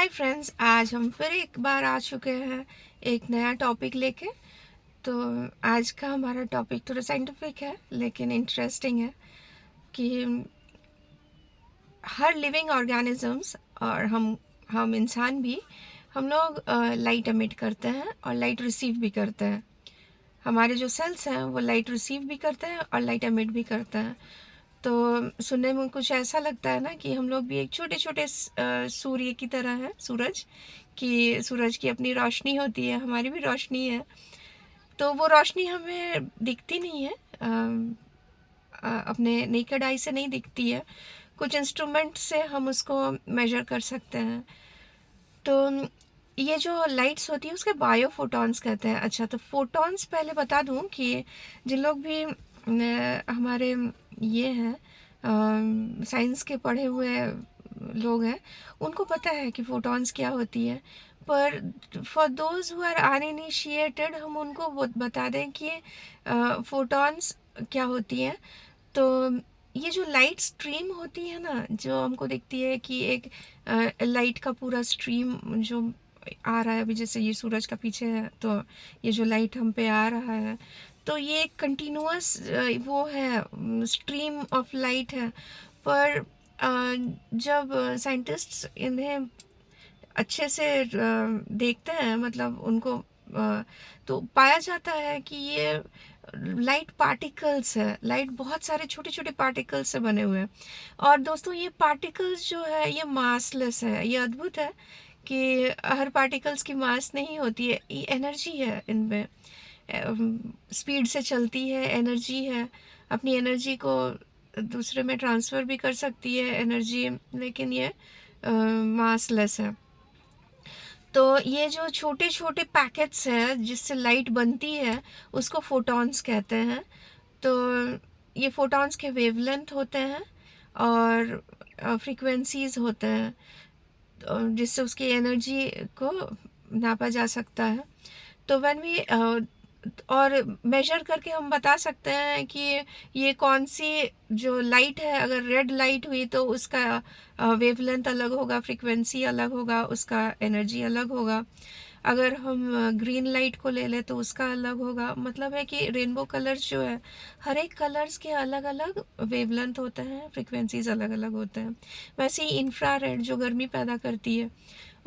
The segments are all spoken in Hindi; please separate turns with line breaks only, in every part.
हाय फ्रेंड्स, आज हम फिर एक बार आ चुके हैं एक नया टॉपिक लेके। तो आज का हमारा टॉपिक थोड़ा साइंटिफिक है लेकिन इंटरेस्टिंग है कि हर लिविंग ऑर्गेनिजम्स और हम इंसान भी हम लोग लाइट एमिट करते हैं और लाइट रिसीव भी करते हैं। हमारे जो सेल्स हैं वो लाइट रिसीव भी करते हैं और लाइट एमिट भी करते हैं। तो सुनने में कुछ ऐसा लगता है ना कि हम लोग भी एक छोटे छोटे सूर्य की तरह है। सूरज की अपनी रोशनी होती है, हमारी भी रोशनी है। तो वो रोशनी हमें दिखती नहीं है, अपने नेकेड आई से नहीं दिखती है। कुछ इंस्ट्रूमेंट से हम उसको मेजर कर सकते हैं। तो ये जो लाइट्स होती है उसके बायोफोटॉन्स कहते हैं। अच्छा, तो फोटॉन्स पहले बता दूं कि जिन लोग भी हमारे ये हैं साइंस के पढ़े हुए लोग हैं, उनको पता है कि फोटॉन्स क्या होती है। पर for those who are uninitiated हम उनको बता दें कि फोटॉन्स क्या होती हैं। तो ये जो लाइट स्ट्रीम होती है ना, जो हमको दिखती है कि एक लाइट का पूरा स्ट्रीम जो आ रहा है, अभी जैसे ये सूरज का पीछे है तो ये जो लाइट हम पे आ रहा है, तो ये एक कंटिन्यूअस वो है, स्ट्रीम ऑफ लाइट है। पर जब साइंटिस्ट्स इन्हें अच्छे से देखते हैं, मतलब उनको तो पाया जाता है कि ये लाइट पार्टिकल्स है। लाइट बहुत सारे छोटे छोटे पार्टिकल्स से बने हुए हैं। और दोस्तों, ये पार्टिकल्स जो है ये मासलेस है। ये अद्भुत है कि हर पार्टिकल्स की मास नहीं होती है, ये एनर्जी है इनमें। स्पीड से चलती है, एनर्जी है। अपनी एनर्जी को दूसरे में ट्रांसफ़र भी कर सकती है एनर्जी, लेकिन ये मासलेस है। तो ये जो छोटे छोटे पैकेट्स हैं जिससे लाइट बनती है उसको फोटॉन्स कहते हैं। तो ये फोटॉन्स के वेवलेंथ होते हैं और फ्रीक्वेंसीज होते हैं, जिससे उसकी एनर्जी को नापा जा सकता है। तो व्हेन वी और मेजर करके हम बता सकते हैं कि ये कौन सी जो लाइट है, अगर रेड लाइट हुई तो उसका वेवलेंथ अलग होगा, फ्रीक्वेंसी अलग होगा, उसका एनर्जी अलग होगा। अगर हम ग्रीन लाइट को ले लें तो उसका अलग होगा। मतलब है कि रेनबो कलर्स जो है, हर एक कलर्स के अलग अलग वेवलेंथ होते हैं, फ्रीक्वेंसीज अलग अलग होते हैं। वैसे ही इंफ्रारेड जो गर्मी पैदा करती है,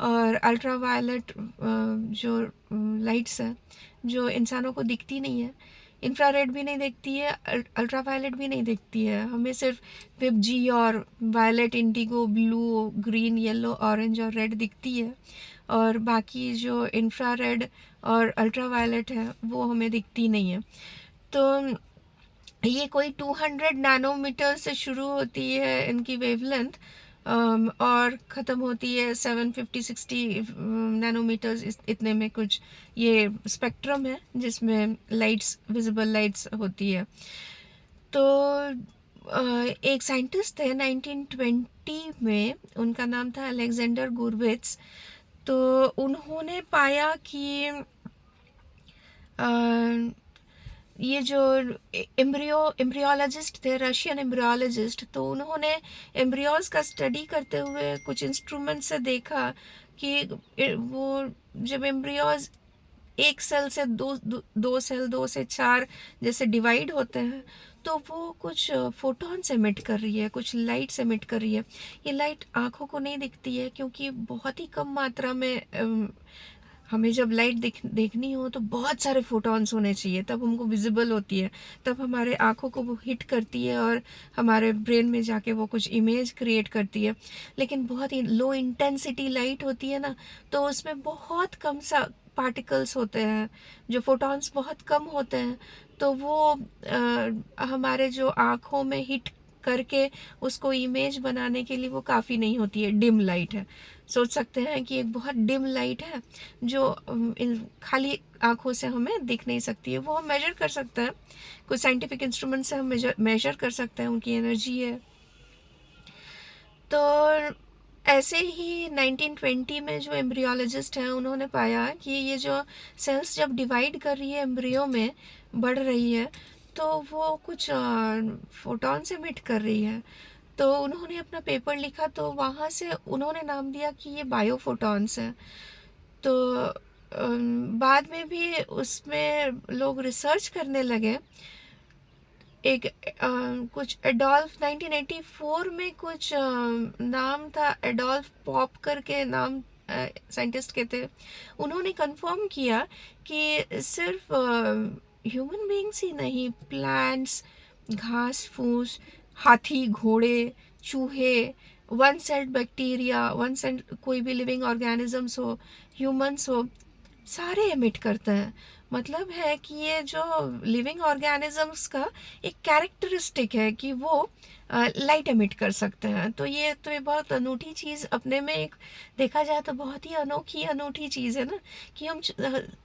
और अल्ट्रा वायलेट जो लाइट्स है जो इंसानों को दिखती नहीं है, इंफ्रारेड भी नहीं दिखती है, अल्ट्रा वायलेट भी नहीं दिखती है। हमें सिर्फ विबजी और violet, indigo, blue, green, yellow, orange और रेड दिखती है। और बाकी जो इंफ्रारेड और अल्ट्रा वायलेट है वो हमें दिखती नहीं है। तो ये कोई 200 नैनोमीटर से शुरू होती है इनकी वेवलेंथ, और ख़त्म होती है 750-60 नैनोमीटर्स, इतने में कुछ ये स्पेक्ट्रम है जिसमें लाइट्स, विजिबल लाइट्स होती है। तो एक साइंटिस्ट थे 1920 में, उनका नाम था अलेक्जेंडर गुरविट्स। तो उन्होंने पाया कि ये जो एम्ब्रियोलॉजिस्ट थे, रशियन एम्ब्रियोलॉजिस्ट, तो उन्होंने एम्ब्रियोज का स्टडी करते हुए कुछ इंस्ट्रूमेंट से देखा कि वो जब एम्ब्रियोज एक सेल से दो सेल, 2 से 4 जैसे डिवाइड होते हैं, तो वो कुछ फोटॉन्स एमिट कर रही है, कुछ लाइट्स एमिट कर रही है। ये लाइट आँखों को नहीं दिखती है क्योंकि बहुत ही कम मात्रा में, हमें जब लाइट देखनी हो तो बहुत सारे फोटॉन्स होने चाहिए, तब हमको विजिबल होती है, तब हमारे आँखों को वो हिट करती है और हमारे ब्रेन में जाके वो कुछ इमेज क्रिएट करती है। लेकिन बहुत ही लो इंटेंसिटी लाइट होती है ना, तो उसमें बहुत कम सा पार्टिकल्स होते हैं, जो फोटॉन्स बहुत कम होते हैं। तो वो हमारे जो आँखों में हिट करके उसको इमेज बनाने के लिए वो काफ़ी नहीं होती है, डिम लाइट है। सोच सकते हैं कि एक बहुत डिम लाइट है जो खाली आँखों से हमें दिख नहीं सकती है। वो हम मेजर कर सकते हैं, कुछ साइंटिफिक इंस्ट्रूमेंट से हम मेजर कर सकते हैं, उनकी एनर्जी है। तो ऐसे ही 1920 में जो एम्ब्रियोलॉजिस्ट हैं उन्होंने पाया कि ये जो सेल्स जब डिवाइड कर रही है, एम्ब्रियो में बढ़ रही है, तो वो कुछ फोटॉन से एमिट कर रही है। तो उन्होंने अपना पेपर लिखा, तो वहाँ से उन्होंने नाम दिया कि ये बायोफोटॉन्स है। तो बाद में भी उसमें लोग रिसर्च करने लगे। एक कुछ एडोल्फ 1984 में कुछ नाम था, एडोल्फ पॉप करके नाम साइंटिस्ट के थे। उन्होंने कंफर्म किया कि सिर्फ ह्यूमन बीइंग्स ही नहीं, प्लांट्स, घास फूस, हाथी, घोड़े, चूहे, one sailed bacteria, one sailed कोई भी लिविंग ऑर्गेनिजम्स हो, ह्यूमंस हो, सारे एमिट करते हैं। मतलब है कि ये जो लिविंग ऑर्गेनिजम्स का एक कैरेक्टरिस्टिक है कि वो लाइट एमिट कर सकते हैं। तो ये बहुत अनूठी चीज़ अपने में, एक देखा जाए तो बहुत ही अनूठी चीज़ है ना, कि हम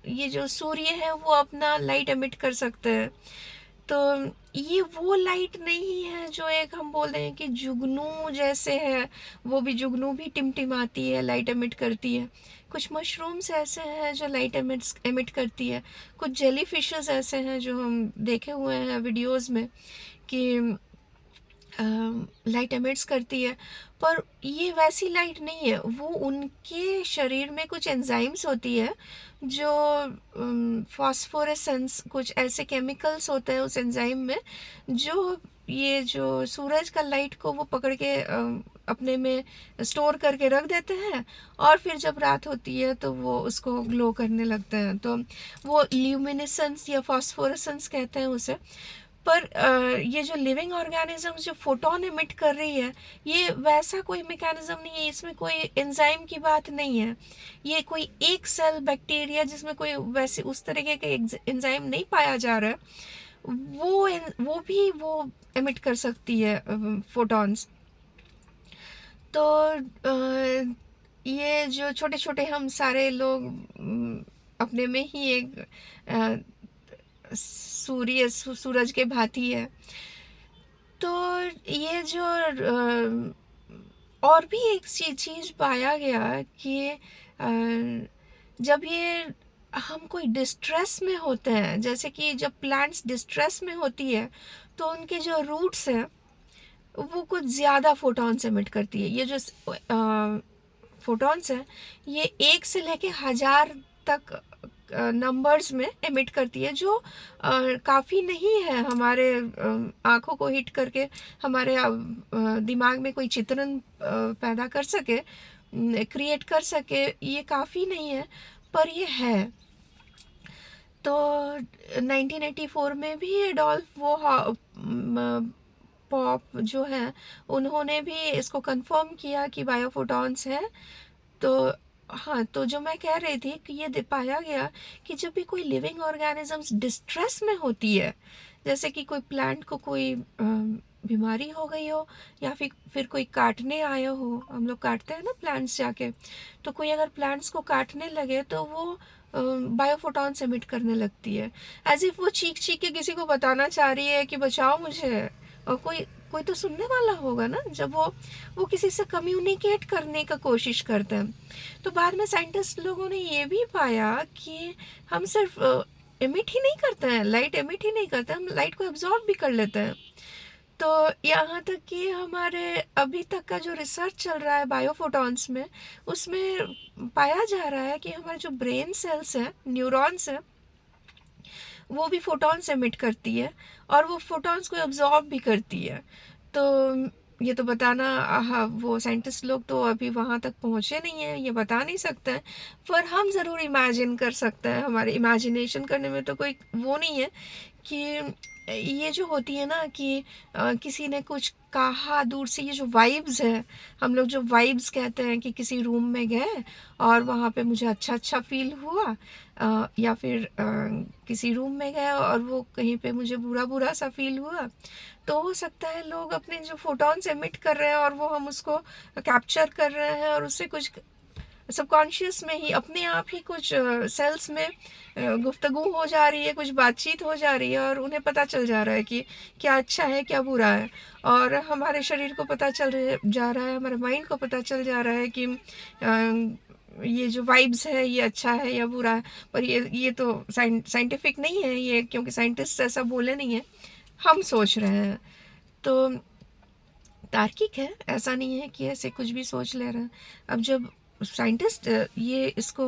ये जो सूर्य है वो अपना लाइट एमिट कर सकते हैं। तो ये वो लाइट नहीं है जो एक हम बोल रहे हैं कि जुगनू जैसे है, वो भी जुगनू भी टिमटिमाती है, लाइट एमिट करती है। कुछ मशरूम्स ऐसे हैं जो लाइट एमिट करती है। कुछ जेली फिशेस ऐसे हैं जो हम देखे हुए हैं वीडियोस में कि लाइट एमिट्स करती है। पर ये वैसी लाइट नहीं है, वो उनके शरीर में कुछ एंजाइम्स होती है जो फॉस्फोरेसेंस, कुछ ऐसे केमिकल्स होते हैं उस एंजाइम में, जो ये जो सूरज का लाइट को वो पकड़ के अपने में स्टोर करके रख देते हैं, और फिर जब रात होती है तो वो उसको ग्लो करने लगते हैं। तो वो ल्यूमिनेसेंस या फॉस्फोरेसेंस कहते हैं उसे। पर ये जो लिविंग ऑर्गेनिजम्स जो फोटोन एमिट कर रही है, ये वैसा कोई मैकेनिज्म नहीं है, इसमें कोई एंजाइम की बात नहीं है। ये कोई एक सेल बैक्टीरिया जिसमें कोई वैसे उस तरीके के एंजाइम नहीं पाया जा रहा है, वो एमिट कर सकती है फोटॉन्स। तो ये जो छोटे छोटे हम सारे लोग अपने में ही एक सूरज के भांति है। तो ये जो और भी एक चीज़ पाया गया कि जब ये हम कोई डिस्ट्रेस में होते हैं, जैसे कि जब प्लांट्स डिस्ट्रेस में होती है, तो उनके जो रूट्स हैं वो कुछ ज़्यादा फोटॉन्स एमिट करती है। ये जो फोटॉन्स हैं, ये 1 से लेके 1000 तक नंबर्स में एमिट करती है, जो काफ़ी नहीं है हमारे आँखों को हिट करके हमारे दिमाग में कोई चित्रण पैदा कर सके, क्रिएट कर सके। ये काफ़ी नहीं है, पर ये है। तो 1984 में भी एडोल्फ वो पॉप जो है, उन्होंने भी इसको कंफर्म किया कि बायोफोटॉन्स है। तो हाँ, तो जो मैं कह रही थी कि ये पाया गया कि जब भी कोई लिविंग ऑर्गेनिजम्स डिस्ट्रेस में होती है, जैसे कि कोई प्लांट को कोई बीमारी हो गई हो, या फिर कोई काटने आया हो, हम लोग काटते हैं ना प्लांट्स जाके, तो कोई अगर प्लांट्स को काटने लगे तो वो बायोफोटॉन्स एमिट करने लगती है, एज इफ वो चीख के किसी को बताना चाह रही है कि बचाओ मुझे। और कोई कोई तो सुनने वाला होगा ना, जब वो किसी से कम्युनिकेट करने का कोशिश करते हैं। तो बाद में साइंटिस्ट लोगों ने ये भी पाया कि हम सिर्फ एमिट ही नहीं करते हैं, लाइट एमिट ही नहीं करते, हम लाइट को एब्जॉर्ब भी कर लेते हैं। तो यहाँ तक कि हमारे अभी तक का जो रिसर्च चल रहा है बायोफोटॉन्स में, उसमें पाया जा रहा है कि हमारे जो ब्रेन सेल्स हैं, न्यूरॉन्स हैं, वो भी फोटॉन्स एमिट करती है, और वो फोटॉन्स को एब्जॉर्ब भी करती है। तो ये तो बताना, हाँ, वो साइंटिस्ट लोग तो अभी वहाँ तक पहुँचे नहीं हैं, ये बता नहीं सकते हैं, पर हम ज़रूर इमेजिन कर सकते हैं। हमारे इमेजिनेशन करने में तो कोई वो नहीं है कि ये जो होती है ना कि किसी ने कुछ कहा दूर से, ये जो वाइब्स है, हम लोग जो वाइब्स कहते हैं कि किसी रूम में गए और वहाँ पे मुझे अच्छा फील हुआ, या फिर किसी रूम में गए और वो कहीं पे मुझे बुरा सा फील हुआ, तो हो सकता है लोग अपने जो फोटॉन्स एमिट कर रहे हैं और वो हम उसको कैप्चर कर रहे हैं, और उससे कुछ सबकॉन्शियस में ही अपने आप ही कुछ सेल्स में गुफ्तगू हो जा रही है, कुछ बातचीत हो जा रही है, और उन्हें पता चल जा रहा है कि क्या अच्छा है क्या बुरा है। और हमारे शरीर को पता चल जा रहा है, हमारे माइंड को पता चल जा रहा है कि ये जो वाइब्स है ये अच्छा है या बुरा है। पर ये तो साइंटिफिक नहीं है ये, क्योंकि साइंटिस्ट ऐसा बोले नहीं है, हम सोच रहे हैं। तो तार्किक है, ऐसा नहीं है कि ऐसे कुछ भी सोच ले रहे हैं। अब जब साइंटिस्ट ये इसको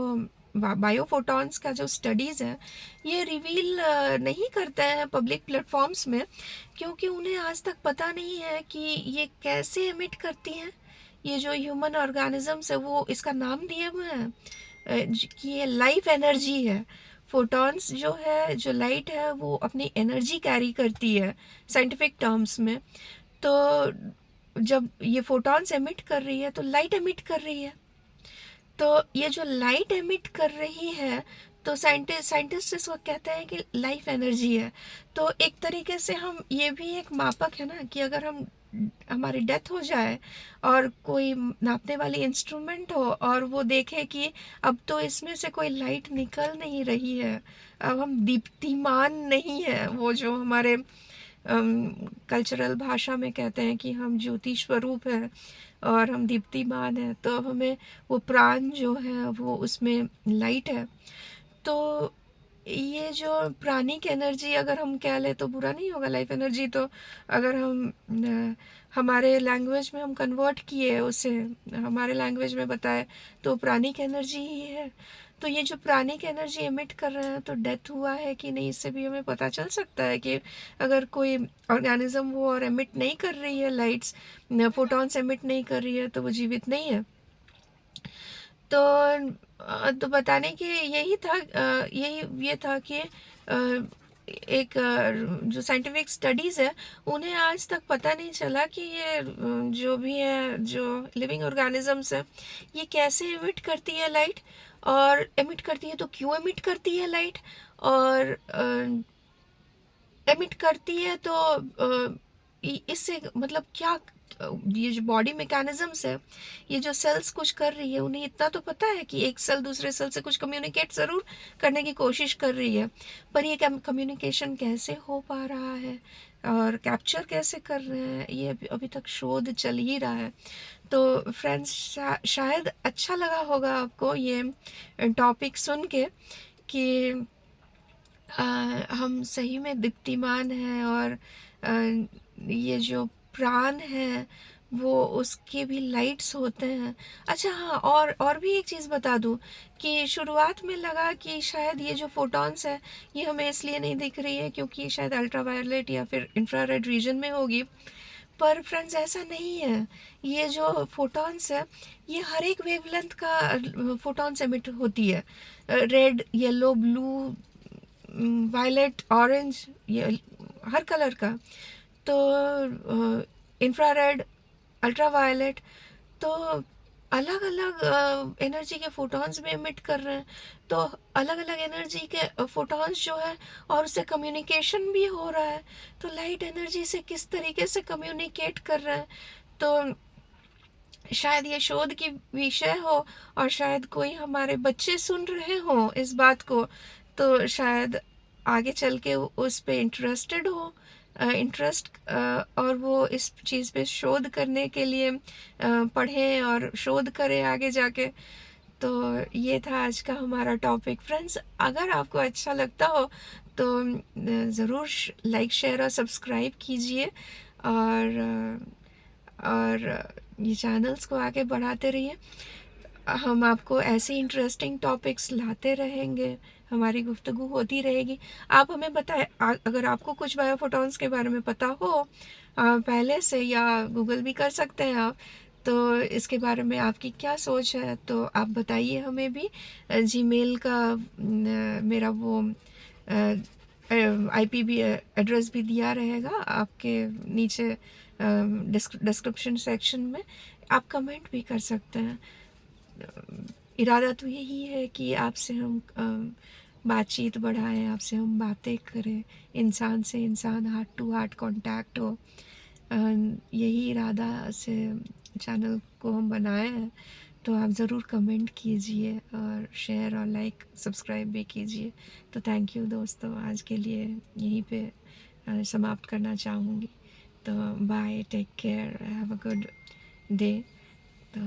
बायोफोटॉन्स का जो स्टडीज़ है ये रिवील नहीं करते हैं पब्लिक प्लेटफॉर्म्स में, क्योंकि उन्हें आज तक पता नहीं है कि ये कैसे एमिट करती हैं। ये जो ह्यूमन ऑर्गेनिजम्स है वो इसका नाम दिए हुए हैं कि ये लाइफ एनर्जी है। फोटॉन्स जो है, जो लाइट है, वो अपनी एनर्जी कैरी करती है साइंटिफिक टर्म्स में। तो जब ये फोटॉन्स एमिट कर रही है तो लाइट एमिट कर रही है। तो ये जो लाइट एमिट कर रही है तो साइंटिस्ट इसको कहते हैं कि लाइफ एनर्जी है। तो एक तरीके से हम, ये भी एक मापक है ना कि अगर हम, हमारी डेथ हो जाए और कोई नापने वाली इंस्ट्रूमेंट हो और वो देखे कि अब तो इसमें से कोई लाइट निकल नहीं रही है, अब हम दीप्तिमान नहीं है, वो जो हमारे कल्चरल भाषा में कहते हैं कि हम ज्योति स्वरूप है और हम दीप्तिमान है, तो हमें वो प्राण जो है वो उसमें लाइट है। तो ये जो प्राणिक एनर्जी अगर हम कह ले तो बुरा नहीं होगा, लाइफ एनर्जी। तो अगर हम हमारे लैंग्वेज में हम कन्वर्ट किए उसे, हमारे लैंग्वेज में बताए, तो प्राणिक एनर्जी ही है। तो ये जो प्राणिक एनर्जी एमिट कर रहे हैं तो डेथ हुआ है कि नहीं, इससे भी हमें पता चल सकता है कि अगर कोई ऑर्गेनिज्म वो और एमिट नहीं कर रही है लाइट्स, फोटॉन्स एमिट नहीं कर रही है, तो वो जीवित नहीं है। तो बताने की यही था, यही ये था कि एक जो साइंटिफिक स्टडीज़ है उन्हें आज तक पता नहीं चला कि ये जो भी है, जो लिविंग ऑर्गेनिजम्स है, ये कैसे एमिट करती है लाइट, और एमिट करती है तो क्यों एमिट करती है लाइट, और एमिट करती है तो इससे मतलब क्या, ये जो बॉडी मैकेनिज्म्स है, ये जो सेल्स कुछ कर रही है, उन्हें इतना तो पता है कि एक सेल दूसरे सेल से कुछ कम्युनिकेट ज़रूर करने की कोशिश कर रही है, पर ये कम्युनिकेशन कैसे हो पा रहा है और कैप्चर कैसे कर रहे हैं, ये अभी तक शोध चल ही रहा है। तो फ्रेंड्स, शायद अच्छा लगा होगा आपको ये टॉपिक सुन के कि हम सही में दीप्तिमान हैं, और ये जो प्राण है वो उसके भी लाइट्स होते हैं। अच्छा हाँ, और भी एक चीज़ बता दूं कि शुरुआत में लगा कि शायद ये जो फोटॉन्स है ये हमें इसलिए नहीं दिख रही है क्योंकि शायद अल्ट्रावायलेट या फिर इंफ्रारेड रीजन में होगी, पर फ्रेंड्स ऐसा नहीं है। ये जो फोटॉन्स है ये हर एक वेवलेंथ का फोटॉन्स एमिट होती है, red, yellow, blue, violet, orange, ये हर कलर का। तो इंफ्रारेड, अल्ट्रावायलेट, तो अलग अलग एनर्जी के फोटॉन्स भी एमिट कर रहे हैं। तो अलग अलग एनर्जी के फोटॉन्स जो है और उससे कम्युनिकेशन भी हो रहा है। तो लाइट एनर्जी से किस तरीके से कम्युनिकेट कर रहे हैं, तो शायद ये शोध की विषय हो, और शायद कोई हमारे बच्चे सुन रहे हों इस बात को, तो शायद आगे चल के उस पे इंटरेस्टेड हो, इंटरेस्ट, और वो इस चीज़ पे शोध करने के लिए पढ़ें और शोध करें आगे जाके। तो ये था आज का हमारा टॉपिक। फ्रेंड्स, अगर आपको अच्छा लगता हो तो ज़रूर लाइक, शेयर और सब्सक्राइब कीजिए, और ये चैनल्स को आगे बढ़ाते रहिए। हम आपको ऐसे इंटरेस्टिंग टॉपिक्स लाते रहेंगे, हमारी गुफ्तगू होती रहेगी। आप हमें बताएं अगर आपको कुछ बायोफोटॉन्स के बारे में पता हो पहले से, या गूगल भी कर सकते हैं आप, तो इसके बारे में आपकी क्या सोच है तो आप बताइए हमें भी। जीमेल का मेरा वो आईपी भी, एड्रेस भी दिया रहेगा आपके नीचे डिस्क्रिप्शन सेक्शन में, आप कमेंट भी कर सकते हैं। इरादा तो यही है कि आपसे हम बातचीत बढ़ाएं, आपसे हम बातें करें, इंसान से इंसान, हार्ट टू हार्ट कांटेक्ट हो। यही इरादा से चैनल को हम बनाए हैं। तो आप ज़रूर कमेंट कीजिए और शेयर और लाइक सब्सक्राइब भी कीजिए। तो थैंक यू दोस्तों, आज के लिए यहीं पे समाप्त करना चाहूँगी। तो bye, take care, have a good day. तो